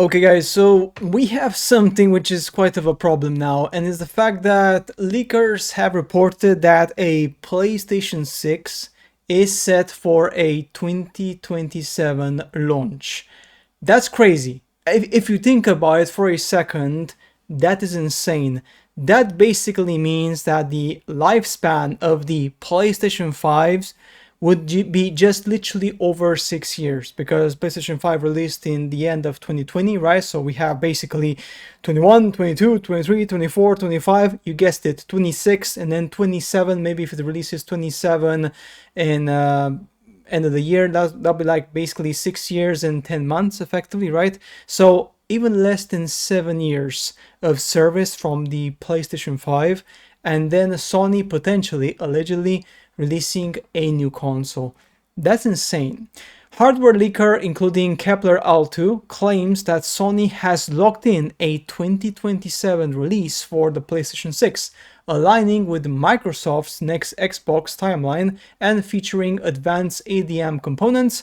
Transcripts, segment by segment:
Okay guys, so we have something which is quite of a problem now, and is the fact that leakers have reported that a PlayStation 6 is set for a 2027 launch. That's crazy. If you think about it for a second, that is insane. That basically means that the lifespan of the PlayStation 5s would be just literally over 6 years, because PlayStation 5 released in the end of 2020, right? So we have basically 21, 22, 23, 24, 25, you guessed it, 26, and then 27, maybe if it releases 27 in end of the year, that'll be like basically 6 years and 10 months effectively, right? So even less than 7 years of service from the PlayStation 5, and then Sony potentially, allegedly, releasing a new console. That's insane. Hardware leaker, including Kepler-Altu, claims that Sony has locked in a 2027 release for the PlayStation 6, aligning with Microsoft's next Xbox timeline and featuring advanced ADM components.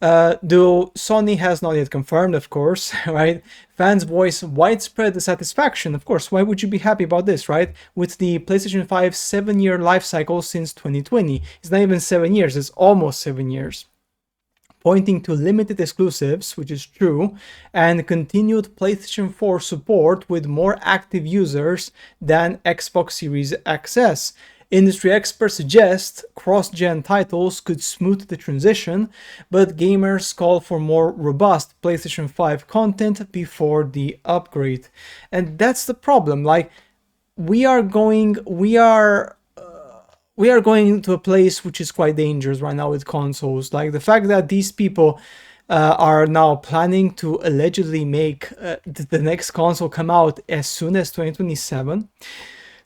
Though Sony has not yet confirmed, of course, right? Fans voice widespread dissatisfaction. Of course, why would you be happy about this, right? With the PlayStation 5 7-year life cycle since 2020. It's not even 7 years, it's almost 7 years. Pointing to limited exclusives, which is true, and continued PlayStation 4 support with more active users than Xbox Series XS. Industry experts suggest cross-gen titles could smooth the transition, but gamers call for more robust PlayStation 5 content before the upgrade. And that's the problem. Like, we are going to a place which is quite dangerous right now with consoles. Like the fact that these people are now planning to allegedly make the next console come out as soon as 2027.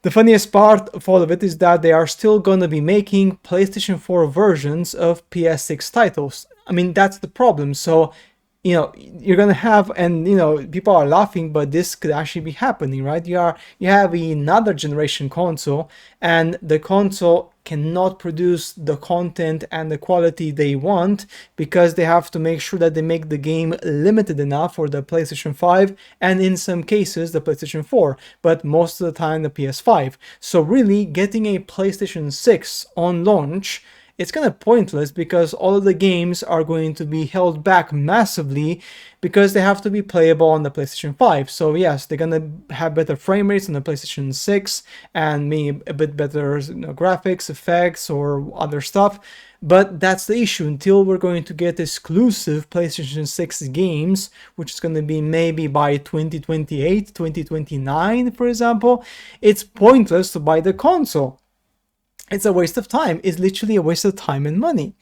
The funniest part of all of it is that they are still going to be making PlayStation 4 versions of PS6 titles. I mean, that's the problem. So, you're going to have, and, people are laughing, but this could actually be happening, right? You have another generation console, and the console cannot produce the content and the quality they want because they have to make sure that they make the game limited enough for the PlayStation 5 and in some cases the PlayStation 4, but most of the time the PS5. So really getting a PlayStation 6 on launch, it's kind of pointless because all of the games are going to be held back massively because they have to be playable on the PlayStation 5. So yes, they're going to have better frame rates on the PlayStation 6 and maybe a bit better graphics, effects, or other stuff. But that's the issue. Until we're going to get exclusive PlayStation 6 games, which is going to be maybe by 2028, 2029, for example, it's pointless to buy the console. It's a waste of time. It's literally a waste of time and money.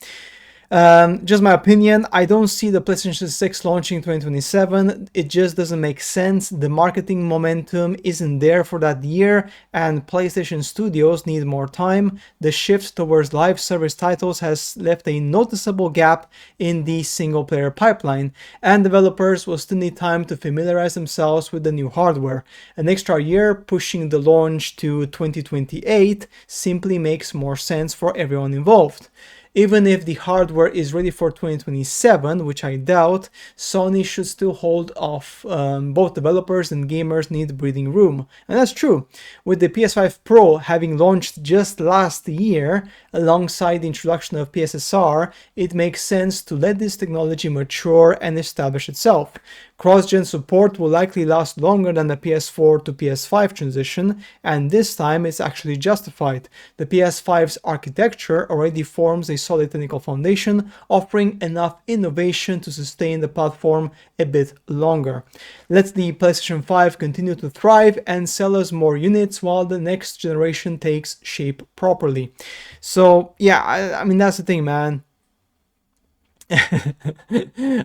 Just my opinion, I don't see the PlayStation 6 launching 2027. It just doesn't make sense. The marketing momentum isn't there for that year, and PlayStation Studios need more time. The shift towards live service titles has left a noticeable gap in the single-player pipeline, and developers will still need time to familiarize themselves with the new hardware. An extra year pushing the launch to 2028 simply makes more sense for everyone involved. Even if the hardware is ready for 2027, which I doubt, Sony should still hold off. Both developers and gamers need breathing room. And that's true. With the PS5 Pro having launched just last year, alongside the introduction of PSSR, it makes sense to let this technology mature and establish itself. Cross-gen support will likely last longer than the PS4 to PS5 transition, and this time it's actually justified. The PS5's architecture already forms a solid technical foundation, offering enough innovation to sustain the platform a bit longer. Let the PlayStation 5 continue to thrive and sell us more units while the next generation takes shape properly. So yeah, I mean, that's the thing, man.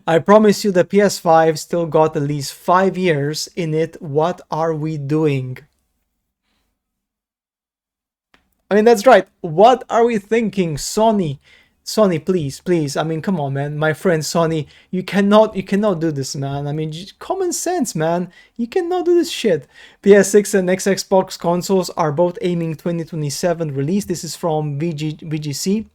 I promise you the PS5 still got at least 5 years in it. What are we doing? I mean, that's right. What are we thinking, Sony? Sony, please, please. I mean, come on, man. My friend Sony, you cannot do this, man. I mean, just common sense, man. You cannot do this shit. PS6 and next Xbox consoles are both aiming 2027 release. This is from VGC.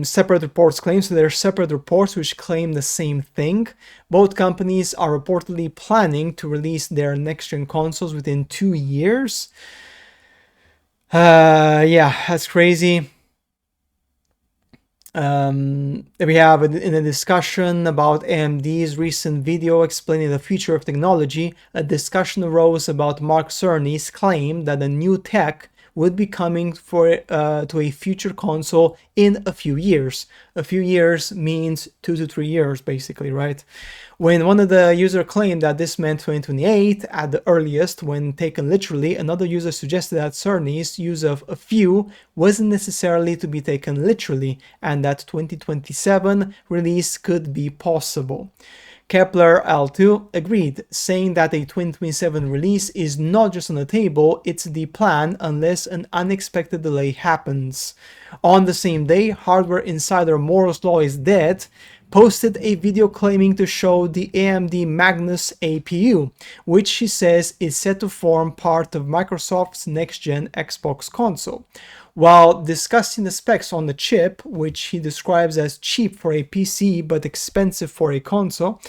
Separate reports claim, so there are separate reports which claim the same thing. Both companies are reportedly planning to release their next-gen consoles within 2 years. Yeah, that's crazy. We have in a discussion about AMD's recent video explaining the future of technology, a discussion arose about Mark Cerny's claim that the new tech would be coming to a future console in a few years. A few years means 2 to 3 years, basically, right? When one of the users claimed that this meant 2028 at the earliest, when taken literally, another user suggested that Cerny's use of a few wasn't necessarily to be taken literally, and that 2027 release could be possible. Kepler L2 agreed, saying that a 2027 release is not just on the table, it's the plan unless an unexpected delay happens. On the same day, hardware insider Moore's Law is Dead posted a video claiming to show the AMD Magnus APU, which he says is set to form part of Microsoft's next-gen Xbox console. While discussing the specs on the chip, which he describes as cheap for a PC but expensive for a console,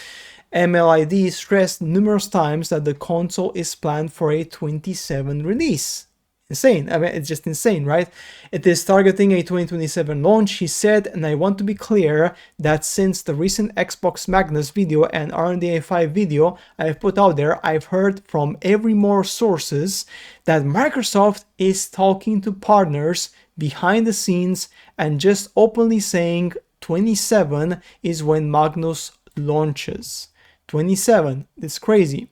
MLID stressed numerous times that the console is planned for a 27 release. Insane. I mean, it's just insane, right? It is targeting a 2027 launch, he said, and I want to be clear that since the recent Xbox Magnus video and R&D 5 video I've put out there, I've heard from every more sources that Microsoft is talking to partners behind the scenes and just openly saying 27 is when Magnus launches. 27. It's crazy.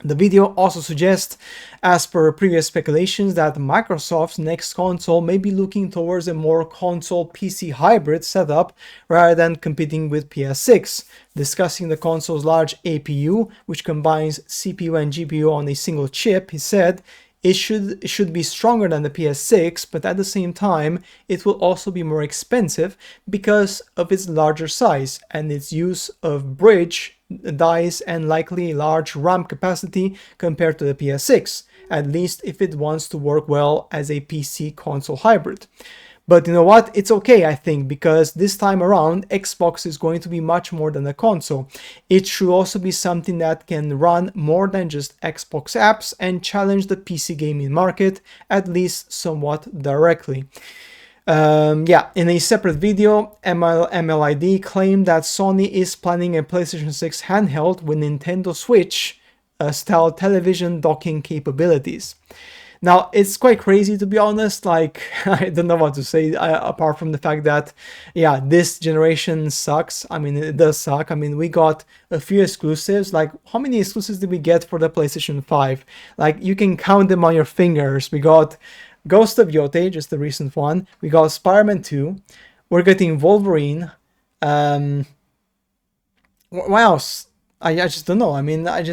The video also suggests, as per previous speculations, that Microsoft's next console may be looking towards a more console-PC hybrid setup rather than competing with PS6. Discussing the console's large APU, which combines CPU and GPU on a single chip, he said, it should be stronger than the PS6, but at the same time, it will also be more expensive because of its larger size and its use of bridge dies and likely a large RAM capacity compared to the PS6, at least if it wants to work well as a PC console hybrid. But you know what? It's okay, I think, because this time around, Xbox is going to be much more than a console. It should also be something that can run more than just Xbox apps and challenge the PC gaming market, at least somewhat directly. Yeah, in a separate video, MLID claimed that Sony is planning a PlayStation 6 handheld with Nintendo Switch style television docking capabilities. Now, it's quite crazy, to be honest. Like, I don't know what to say apart from the fact that, yeah, this generation sucks. I mean, it does suck. I mean, we got a few exclusives. Like, how many exclusives did we get for the PlayStation 5? Like, you can count them on your fingers. We got Ghost of Yote, just the recent one. We got Spider-Man 2. We're getting Wolverine. What else? I just don't know. I mean, I'm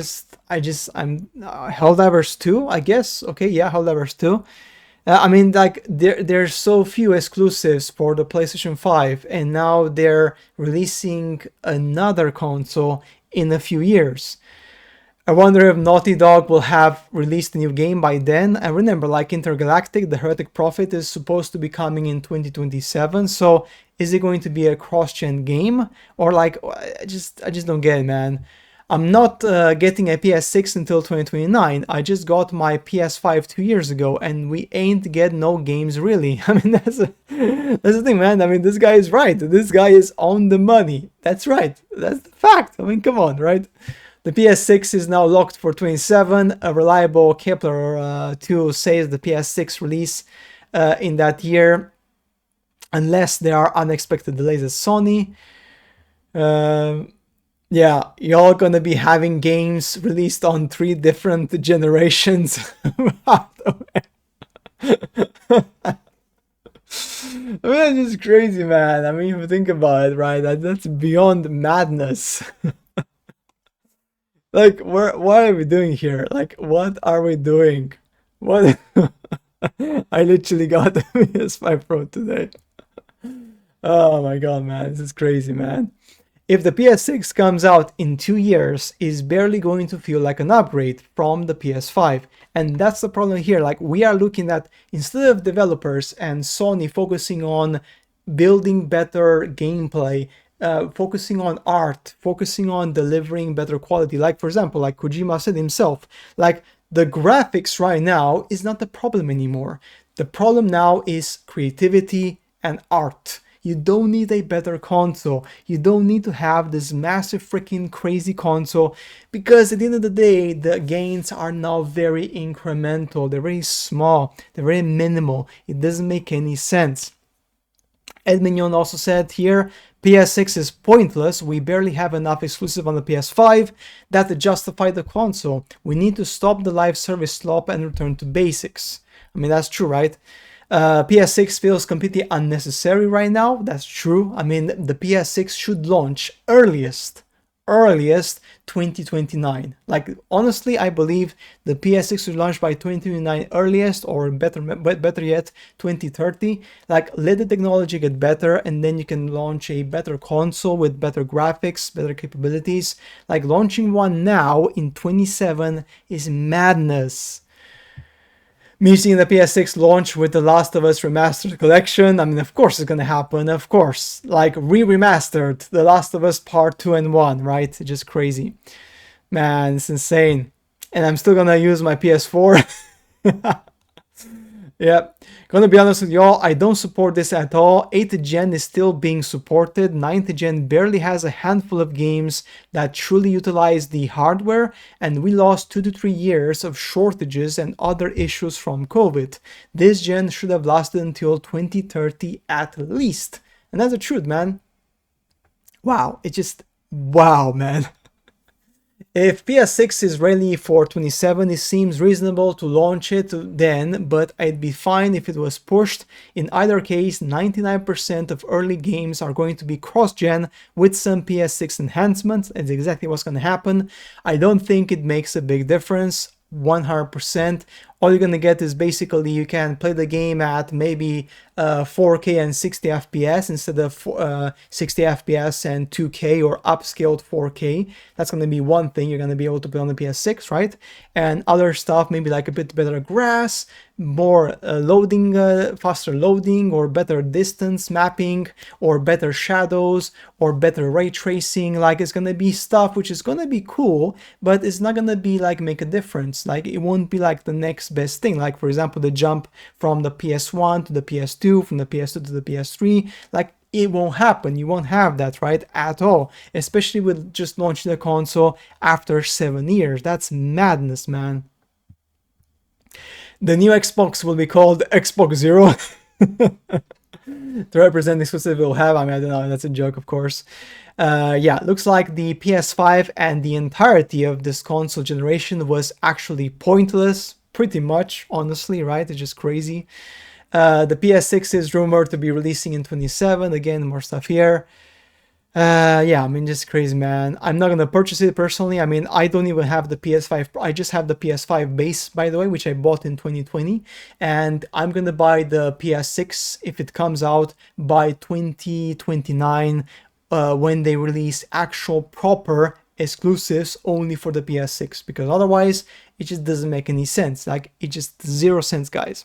Helldivers 2, I guess. Okay, yeah, Helldivers 2. I mean, like, there's so few exclusives for the PlayStation 5, and now they're releasing another console in a few years. I wonder if Naughty Dog will have released a new game by then. And remember, like Intergalactic, the Heretic Prophet is supposed to be coming in 2027. So is it going to be a cross-gen game? Or like, I just don't get it, man. I'm not getting a PS6 until 2029. I just got my PS5 2 years ago, and we ain't get no games really. I mean, that's the thing, man. I mean, this guy is right. This guy is on the money. That's right. That's the fact. I mean, come on, right? The PS6 is now locked for 27. A reliable Kepler 2 says the PS6 release in that year, unless there are unexpected delays at Sony. Yeah, y'all gonna be having games released on 3 different generations. I mean, that's just crazy, man. I mean, if you think about it, right, that's beyond madness. Like, what are we doing here? Like, what are we doing? What? I literally got the PS5 Pro today. Oh my god, man, this is crazy, man. If the PS6 comes out in 2 years, it's barely going to feel like an upgrade from the PS5. And that's the problem here. Like, we are looking at, instead of developers and Sony focusing on building better gameplay, focusing on art, focusing on delivering better quality. Like, for example, like Kojima said himself, like, the graphics right now is not the problem anymore. The problem now is creativity and art. You don't need a better console. You don't need to have this massive freaking crazy console, because at the end of the day, the gains are now very incremental. They're very small. They're very minimal. It doesn't make any sense. Ed Mignon also said here, PS6 is pointless. We barely have enough exclusive on the PS5 that justify the console. We need to stop the live service slop and return to basics. I mean, that's true, right? PS6 feels completely unnecessary right now. That's true. I mean, the PS6 should launch earliest 2029. Like, honestly, I believe the PS6 should launch by 2029 earliest, or better yet, 2030. Like, let the technology get better, and then you can launch a better console with better graphics, better capabilities. Like, launching one now in 27 is madness. Me seeing the PS6 launch with The Last of Us Remastered Collection, I mean, of course it's gonna happen, of course. Like, remastered The Last of Us Part 2 and 1, right? Just crazy. Man, it's insane. And I'm still gonna use my PS4. Yep. Gonna be honest with y'all, I don't support this at all. 8th gen is still being supported. 9th gen barely has a handful of games that truly utilize the hardware, and we lost 2 to 3 years of shortages and other issues from COVID. This gen should have lasted until 2030 at least. And that's the truth, man. Wow, it just, wow, man. If PS6 is ready for 27, it seems reasonable to launch it then, but I'd be fine if it was pushed. In either case, 99% of early games are going to be cross-gen with some PS6 enhancements. That's exactly what's going to happen. I don't think it makes a big difference. 100%. All you're gonna get is basically you can play the game at maybe 4K and 60 FPS instead of 60 FPS and 2K or upscaled 4K. That's gonna be one thing you're gonna be able to play on the PS6, right? And other stuff, maybe like a bit better grass, more loading, faster loading, or better distance mapping, or better shadows, or better ray tracing. Like, it's gonna be stuff which is gonna be cool, but it's not gonna be like make a difference. Like, it won't be like the next best thing. Like, for example, the jump from the PS1 to the PS2, from the PS2 to the PS3, like, it won't happen. You won't have that, right, at all, especially with just launching the console after 7 years. That's madness, man. The new Xbox will be called Xbox Zero. To represent the exclusive it will have. I mean, I don't know, that's a joke, of course. Yeah, looks like the PS5 and the entirety of this console generation was actually pointless, pretty much, honestly, right? It's just crazy. The PS6 is rumored to be releasing in 27. Again, more stuff here. Yeah, I mean, just crazy, man. I'm not gonna purchase it personally. I mean, I don't even have the PS5. I just have the PS5 base, by the way, which I bought in 2020. And I'm gonna buy the PS6 if it comes out by 2029, when they release actual proper exclusives only for the PS6. Because otherwise, it just doesn't make any sense. Like, it just 0 sense, guys.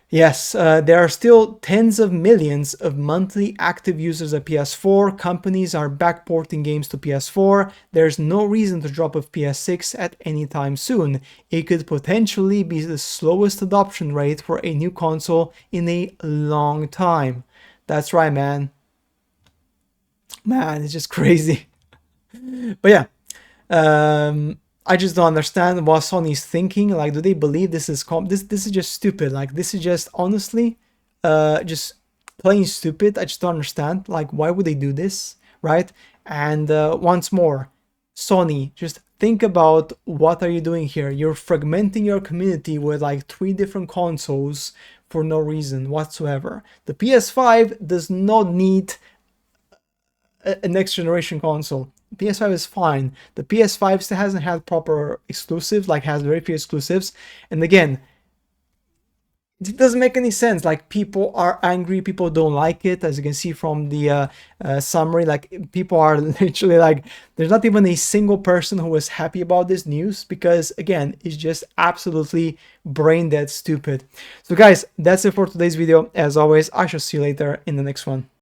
Yes, there are still tens of millions of monthly active users of PS4. Companies are backporting games to PS4. There's no reason to drop off PS6 at any time soon. It could potentially be the slowest adoption rate for a new console in a long time. That's right, man. Man, it's just crazy. But yeah, I just don't understand what Sony's thinking. Like, do they believe this is this is just stupid? Like, this is just honestly, just plain stupid. I just don't understand. Like, why would they do this, right? And once more, Sony, just think about what are you doing here? You're fragmenting your community with like 3 different consoles for no reason whatsoever. The PS5 does not need a next generation console. PS5 is fine. The PS5 still hasn't had proper exclusives, like has very few exclusives. And again, it doesn't make any sense. Like, people are angry, people don't like it, as you can see from the summary. Like, people are literally like, there's not even a single person who was happy about this news, because again, it's just absolutely brain dead stupid. So guys, that's it for today's video. As always, I shall see you later in the next one.